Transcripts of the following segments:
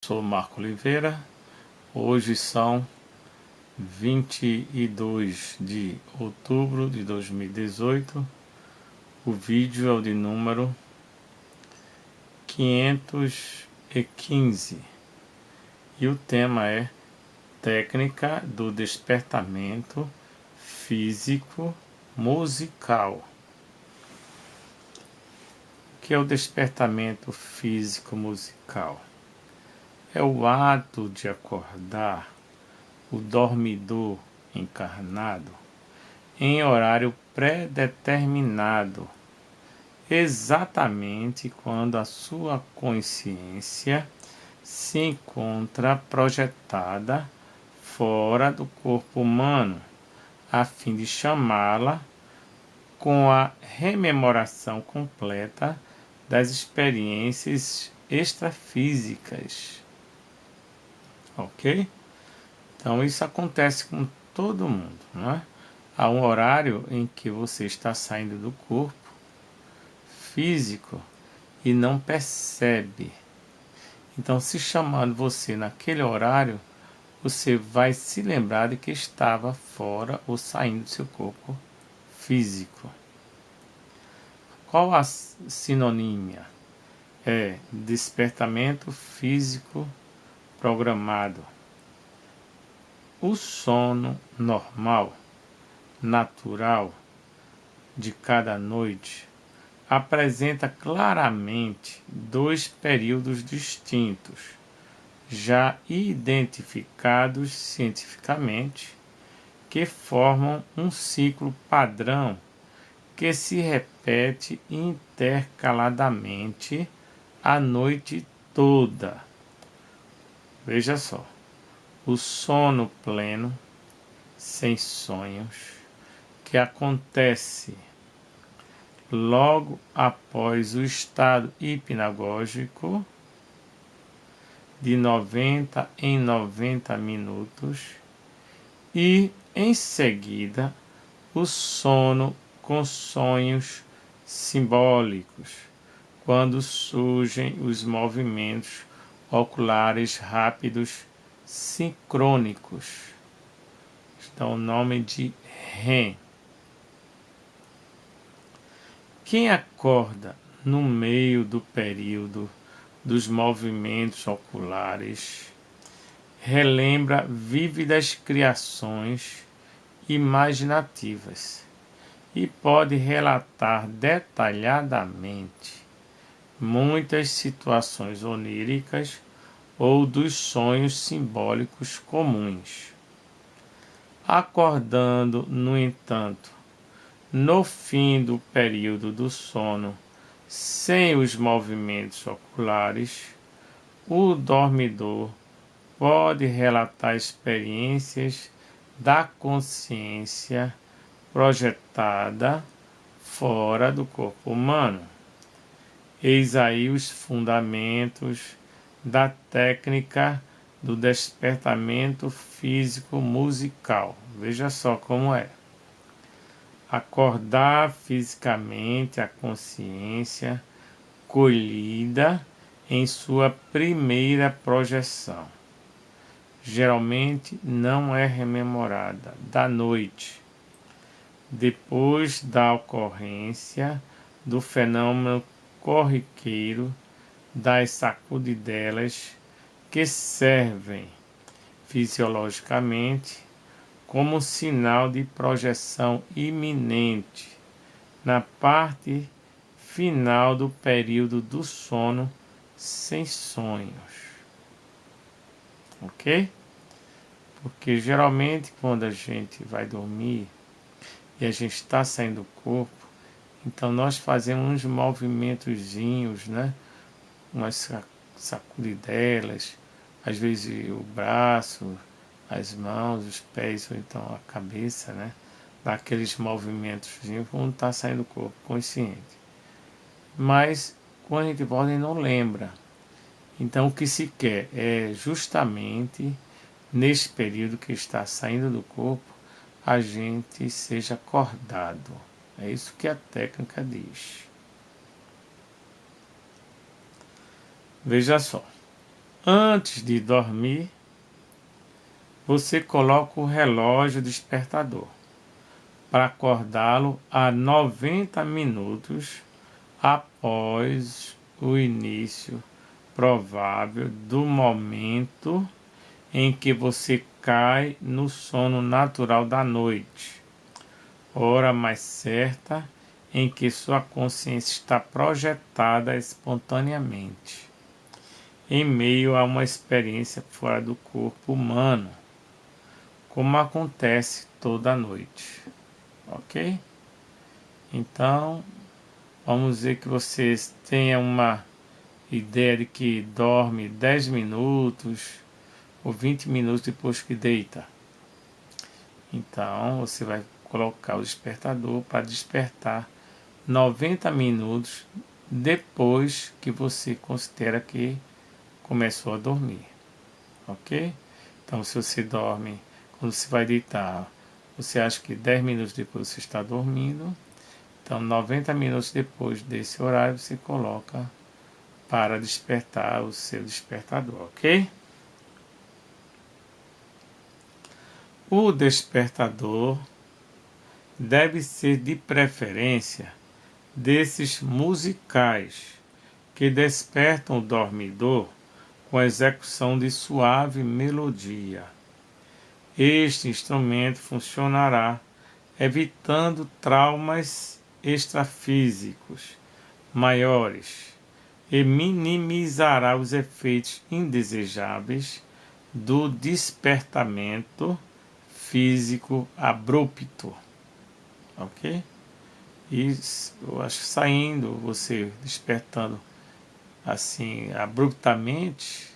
Sou Marco Oliveira. Hoje são 22 de outubro de 2018. O vídeo é o de número 515 e o tema é Técnica do Despertamento Físico Musical. O que é o despertamento físico musical? É o ato de acordar o dormidor encarnado em horário pré-determinado, exatamente quando a sua consciência se encontra projetada fora do corpo humano, a fim de chamá-la com a rememoração completa das experiências extrafísicas. Ok? Então isso acontece com todo mundo, não é? Há um horário em que você está saindo do corpo físico e não percebe. Então, se chamando você naquele horário, você vai se lembrar de que estava fora ou saindo do seu corpo físico. Qual a sinonímia? É despertamento físico programado. O sono normal, natural, de cada noite apresenta claramente dois períodos distintos, já identificados cientificamente, que formam um ciclo padrão que se repete intercaladamente a noite toda. Veja só, o sono pleno, sem sonhos, que acontece logo após o estado hipnagógico de 90 em 90 minutos e, em seguida, o sono com sonhos simbólicos, quando surgem os movimentos oculares rápidos sincrônicos. Dá o nome de REM. Quem acorda no meio do período dos movimentos oculares relembra vívidas criações imaginativas e pode relatar detalhadamente muitas situações oníricas ou dos sonhos simbólicos comuns. Acordando, no entanto, no fim do período do sono, sem os movimentos oculares, o dormidor pode relatar experiências da consciência projetada fora do corpo humano. Eis aí os fundamentos da técnica do despertamento físico musical. Veja só como é. Acordar fisicamente a consciência colhida em sua primeira projeção. Geralmente não é rememorada da noite, depois da ocorrência do fenômeno corriqueiro das sacudidelas que servem fisiologicamente como sinal de projeção iminente na parte final do período do sono sem sonhos. Ok? Porque geralmente quando a gente vai dormir e a gente está saindo do corpo, então nós fazemos uns movimentozinhos, né? Umas sacudidelas, às vezes o braço, as mãos, os pés ou então a cabeça, né? Dá aqueles movimentos quando está saindo do corpo consciente. Mas quando a gente volta, a gente não lembra. Então o que se quer é justamente nesse período que está saindo do corpo, a gente seja acordado. É isso que a técnica diz. Veja só. Antes de dormir, você coloca o relógio despertador para acordá-lo a 90 minutos após o início provável do momento em que você cai no sono natural da noite, hora mais certa em que sua consciência está projetada espontaneamente, em meio a uma experiência fora do corpo humano, como acontece toda noite. Ok? Então, vamos dizer que vocês tenham uma ideia de que dorme 10 minutos ou 20 minutos depois que deita. Então, você vai colocar o despertador para despertar 90 minutos depois que você considera que começou a dormir. Ok? Então, se você dorme, quando você vai deitar, você acha que 10 minutos depois você está dormindo. Então, 90 minutos depois desse horário, você coloca para despertar o seu despertador, ok? O despertador deve ser de preferência desses musicais que despertam o dormidor com a execução de suave melodia. Este instrumento funcionará evitando traumas extrafísicos maiores e minimizará os efeitos indesejáveis do despertamento físico abrupto, ok? E eu acho que saindo, você despertando assim abruptamente,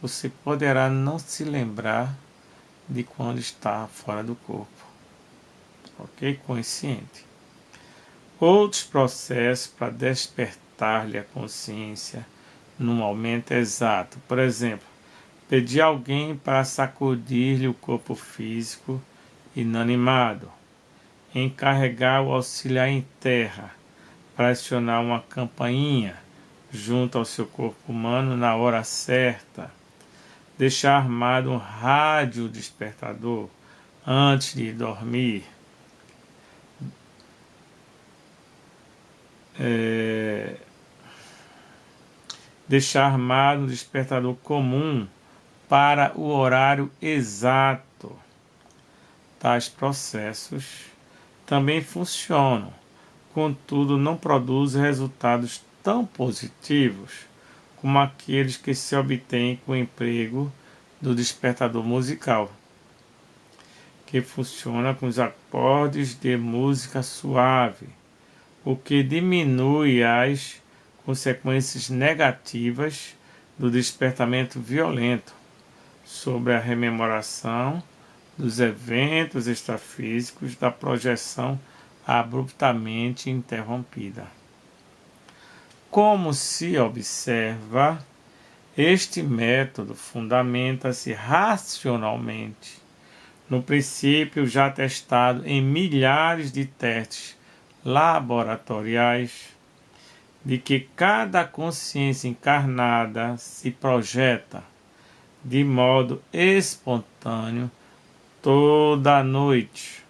você poderá não se lembrar de quando está fora do corpo, ok? Consciente. Outros processos para despertar-lhe a consciência no momento exato. Por exemplo, pedir alguém para sacudir-lhe o corpo físico inanimado. Encarregar o auxiliar em terra para acionar uma campainha junto ao seu corpo humano na hora certa. Deixar armado um rádio despertador antes de dormir. Deixar armado um despertador comum para o horário exato. Tais processos também funcionam, contudo não produzem resultados tão positivos como aqueles que se obtêm com o emprego do despertador musical, que funciona com os acordes de música suave, o que diminui as consequências negativas do despertamento violento sobre a rememoração dos eventos extrafísicos da projeção abruptamente interrompida. Como se observa, este método fundamenta-se racionalmente no princípio já testado em milhares de testes laboratoriais de que cada consciência encarnada se projeta de modo espontâneo toda a noite,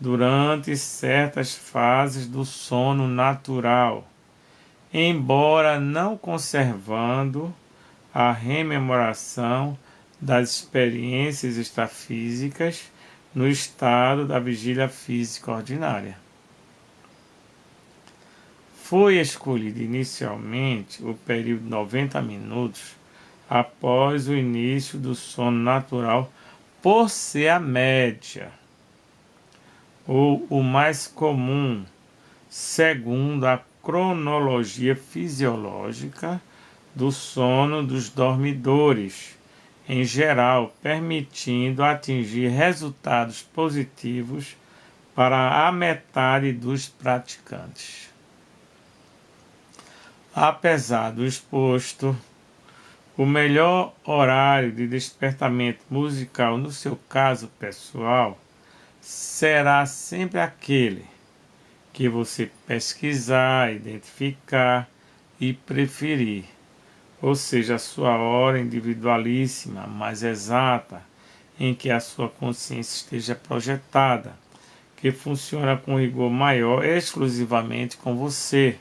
durante certas fases do sono natural, embora não conservando a rememoração das experiências extrafísicas no estado da vigília física ordinária. Foi escolhido inicialmente o período de 90 minutos após o início do sono natural por ser a média, ou o mais comum, segundo a cronologia fisiológica do sono dos dormidores, em geral, permitindo atingir resultados positivos para a metade dos praticantes. Apesar do exposto, o melhor horário de despertamento musical no seu caso pessoal será sempre aquele que você pesquisar, identificar e preferir, ou seja, a sua hora individualíssima, mais exata, em que a sua consciência esteja projetada, que funciona com rigor maior exclusivamente com você,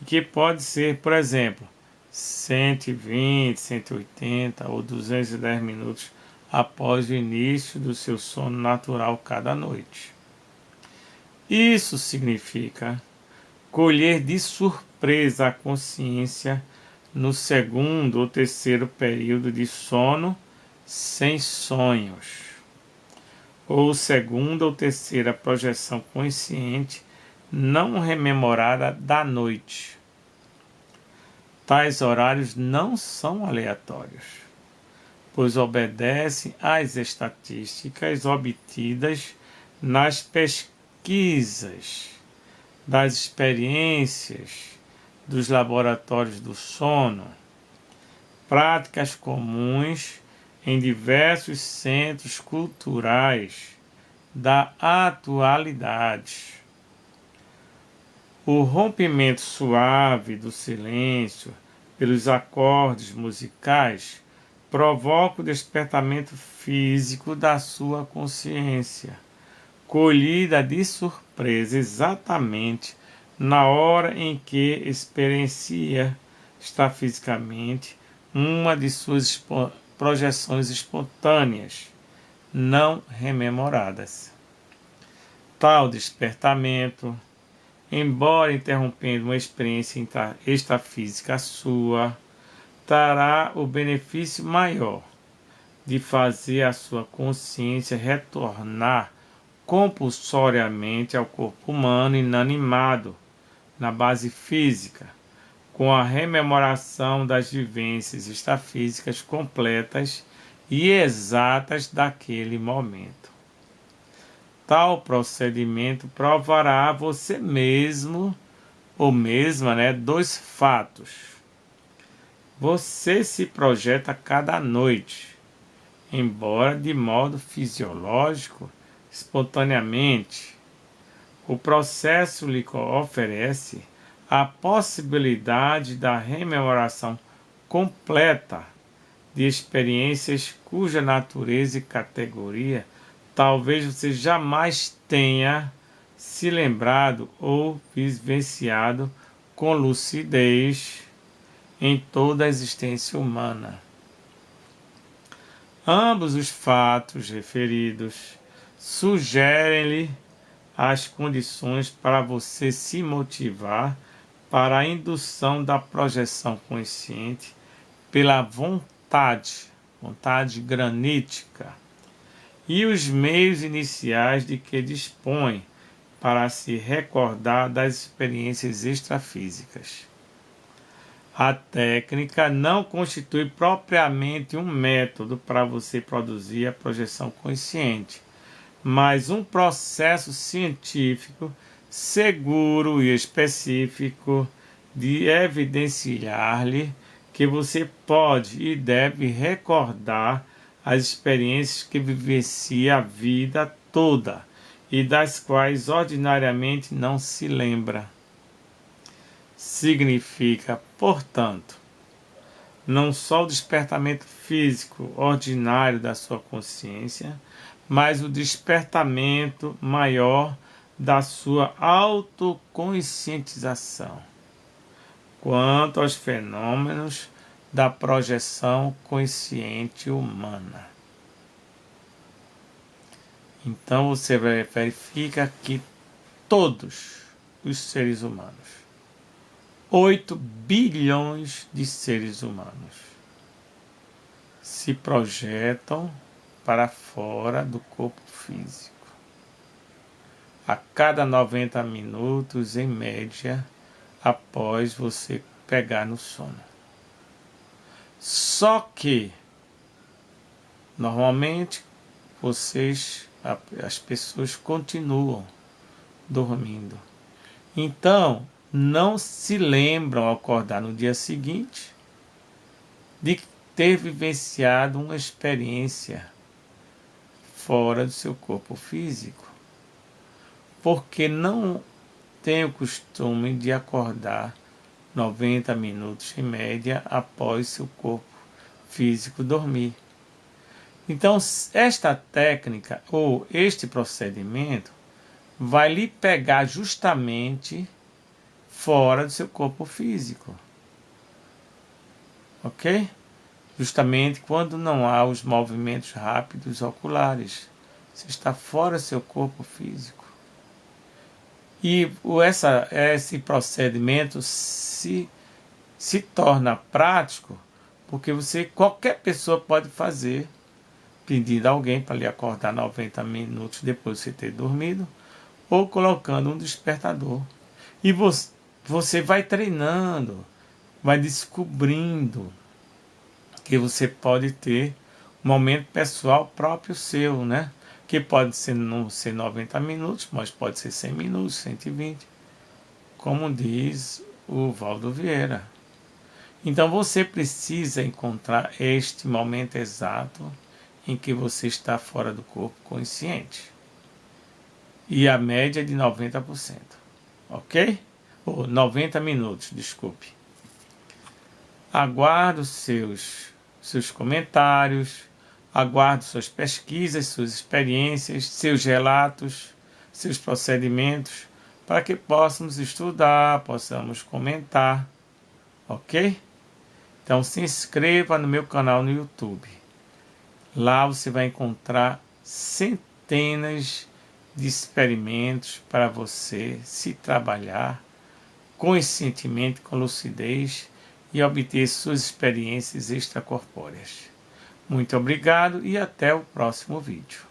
e que pode ser, por exemplo, 120, 180 ou 210 minutos após o início do seu sono natural cada noite. Isso significa colher de surpresa a consciência no segundo ou terceiro período de sono sem sonhos, ou segunda ou terceira projeção consciente não rememorada da noite. Tais horários não são aleatórios, pois obedecem às estatísticas obtidas nas pesquisas das experiências dos laboratórios do sono, práticas comuns em diversos centros culturais da atualidade. O rompimento suave do silêncio pelos acordes musicais provoca o despertamento físico da sua consciência, colhida de surpresa exatamente na hora em que experiencia extrafisicamente uma de suas projeções espontâneas, não rememoradas. Tal despertamento, embora interrompendo uma experiência extrafísica sua, trará o benefício maior de fazer a sua consciência retornar compulsoriamente ao corpo humano inanimado, na base física, com a rememoração das vivências extrafísicas completas e exatas daquele momento. Tal procedimento provará a você mesmo ou mesma, dois fatos. Você se projeta cada noite, embora de modo fisiológico, espontaneamente. O processo lhe oferece a possibilidade da rememoração completa de experiências cuja natureza e categoria talvez você jamais tenha se lembrado ou vivenciado com lucidez em toda a existência humana. Ambos os fatos referidos sugerem-lhe as condições para você se motivar para a indução da projeção consciente pela vontade granítica, e os meios iniciais de que dispõe para se recordar das experiências extrafísicas. A técnica não constitui propriamente um método para você produzir a projeção consciente, mas um processo científico seguro e específico de evidenciar-lhe que você pode e deve recordar as experiências que vivencia a vida toda e das quais ordinariamente não se lembra. Significa, portanto, não só o despertamento físico ordinário da sua consciência, mas o despertamento maior da sua autoconscientização quanto aos fenômenos da projeção consciente humana. Então você verifica que todos os seres humanos, 8 bilhões de seres humanos, se projetam para fora do corpo físico. A cada 90 minutos, em média, após você pegar no sono. Só que, normalmente, as pessoas continuam dormindo. Então, não se lembram ao acordar no dia seguinte de ter vivenciado uma experiência fora do seu corpo físico, porque não tem o costume de acordar 90 minutos em média após seu corpo físico dormir. Então, esta técnica ou este procedimento vai lhe pegar justamente fora do seu corpo físico. Ok? Justamente quando não há os movimentos rápidos oculares. Você está fora do seu corpo físico. E esse procedimento se torna prático porque qualquer pessoa pode fazer, pedindo a alguém para lhe acordar 90 minutos depois de você ter dormido, ou colocando um despertador. E você vai treinando, vai descobrindo que você pode ter um momento pessoal próprio seu, né? Que pode não ser 90 minutos, mas pode ser 100 minutos, 120, como diz o Valdo Vieira. Então você precisa encontrar este momento exato em que você está fora do corpo consciente. E a média é de 90%, ok? Ou 90 minutos, desculpe. Aguardo seus comentários, aguardo suas pesquisas, suas experiências, seus relatos, seus procedimentos, para que possamos estudar, possamos comentar, ok? Então se inscreva no meu canal no YouTube. Lá você vai encontrar centenas de experimentos para você se trabalhar conscientemente, com lucidez e obter suas experiências extracorpóreas. Muito obrigado e até o próximo vídeo.